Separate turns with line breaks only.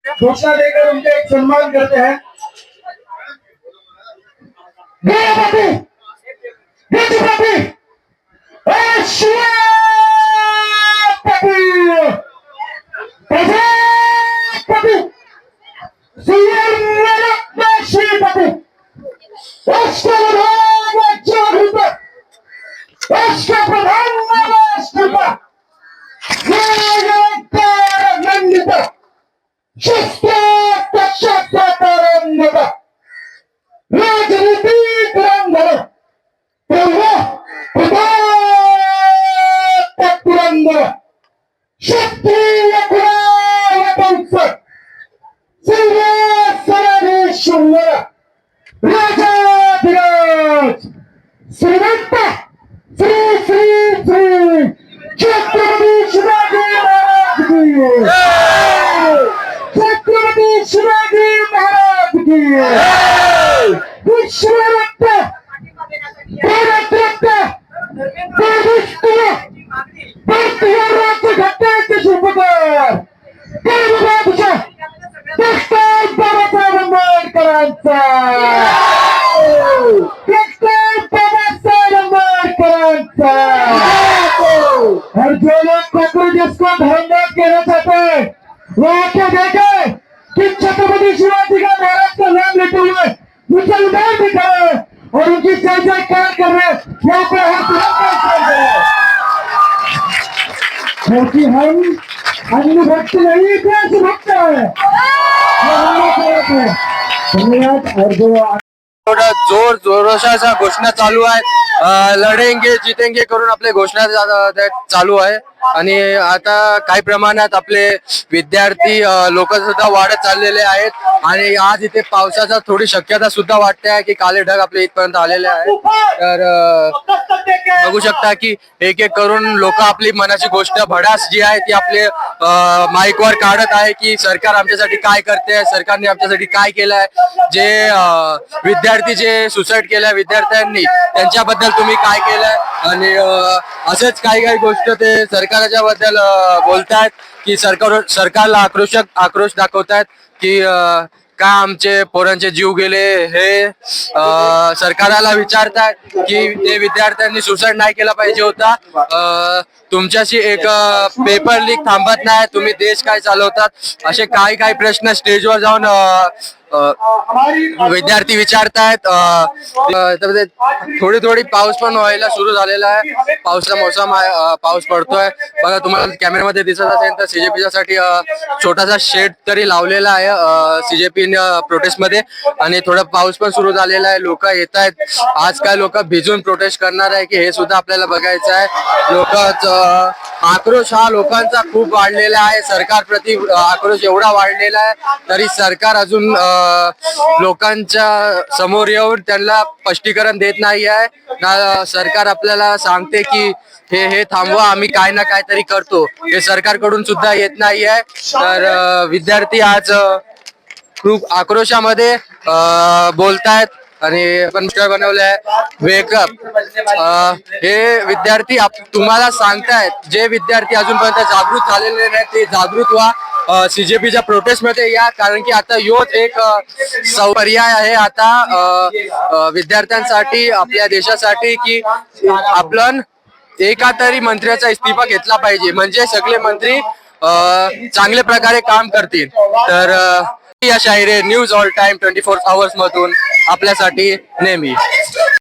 घोषणा देकर उनका एक सम्मान करते हैं। श्रीमंत श्री श्री श्री छत्रपती शिवाजी महाराज की छत्रपती शिवाजी महाराज की विश्वरत्न भारतरत्न भारतीय राज्यघटनेचे शिल्पकार बाबासाहेब आंबेडकरांचा और जो लोग कांग्रेस को धर्मदास कहना चाहते हैं वो आके देखे कि छत्रपति शिवाजी का महाराज का नाम लेते हुए मुसलमान भी खड़े और उनकी जय जयकार कर रहे यहाँ पे हम क्योंकि हम अन्य भक्त नहीं देशभक्त है। धन्यवाद। और जो
जोर जोरशा घोषणा चालू आहे, लढेंगे जितेंगे करून आपले घोषणा चालू आहे आणि आता काही प्रमाणात आपले विद्यार्थी लोक सुद्धा वाढत चाललेले आहेत आणि आज इथे पावसाचा थोडी शक्यता सुद्धा वाटते आहे की काले ढग आपल्या इथपर्यंत आलेले आहेत। तर बघू शकता की एक एक करून लोक आपली मनाची गोष्ट भडास जी आहे ती आपले माईकवर काढत आहे की सरकार आमच्यासाठी काय करते, सरकारने आमच्यासाठी काय केलंय, जे विद्यार्थी जे सुसाईड केलंय विद्यार्थ्यांनी त्यांच्याबद्दल तुम्ही काय केलंय आणि असेच काही काही गोष्ट ते सरकारच्या बद्दल बोलतायत की सरकारला आक्रोश दाखवतायत की का आमचे पोरांचे जीव गेले हे सरकारला विचारताय की ते विद्यार्थ्यांनी सुसाईड नाही केला पाहिजे होता, तुमच्याशी एक पेपर लीक थांबत नाही, तुम्ही देश काय चालवतात असे काही काही प्रश्न स्टेजवर जाऊन विद्यार्थी विचारतायत। थोडी थोडी पाऊस पण व्हायला सुरू झालेला आहे, पावसाचा मोसम आहे, पाऊस पडतोय बघा तुम्हाला कॅमेऱ्यामध्ये दिसत असेल तर सीजेपीच्या साठी छोटासा शेड तरी लावलेला आहे सीजेपी प्रोटेस्ट मध्ये आणि थोडा पाऊस पण सुरू झालेला आहे, लोक येत आहेत, आज काय लोक भिजून प्रोटेस्ट करणार आहे की हे सुद्धा आपल्याला बघायचं आहे। लोक आक्रोश हा लोकांचा खूप वाढलेला आहे, सरकार प्रति आक्रोश एवढा वाढलेला आहे तरी सरकार अजून लोकांच्या समोर येऊन त्यांना स्पष्टीकरण देत नाही आहे ना, सरकार आपल्याला सांगते की हे थांबवा आम्ही काय ना काय तरी करतो, हे सरकारकडून सुद्धा येत नाही आहे। तर विद्यार्थी आज खूप आक्रोशामध्ये बोलतायत आणि आपण बनवलंय वेकअप, हे विद्यार्थी तुम्हाला सांगतायत जे विद्यार्थी अजूनपर्यंत जागृत झालेले नाही ते जागृत व्हा, सीजेपीच्या प्रोटेस्ट मध्ये या, कारण की आता योच एक पर्याय आहे आता विद्यार्थ्यांसाठी आपल्या देशासाठी की आपण एका तरी मंत्र्याचा इस्तीफा घेतला पाहिजे म्हणजे सगळे मंत्री चांगल्या प्रकारे काम करतील। तर या शाहिरे न्यूज ऑल टाइम 24 आवर्स मधून आपल्यासाठी नेहमी।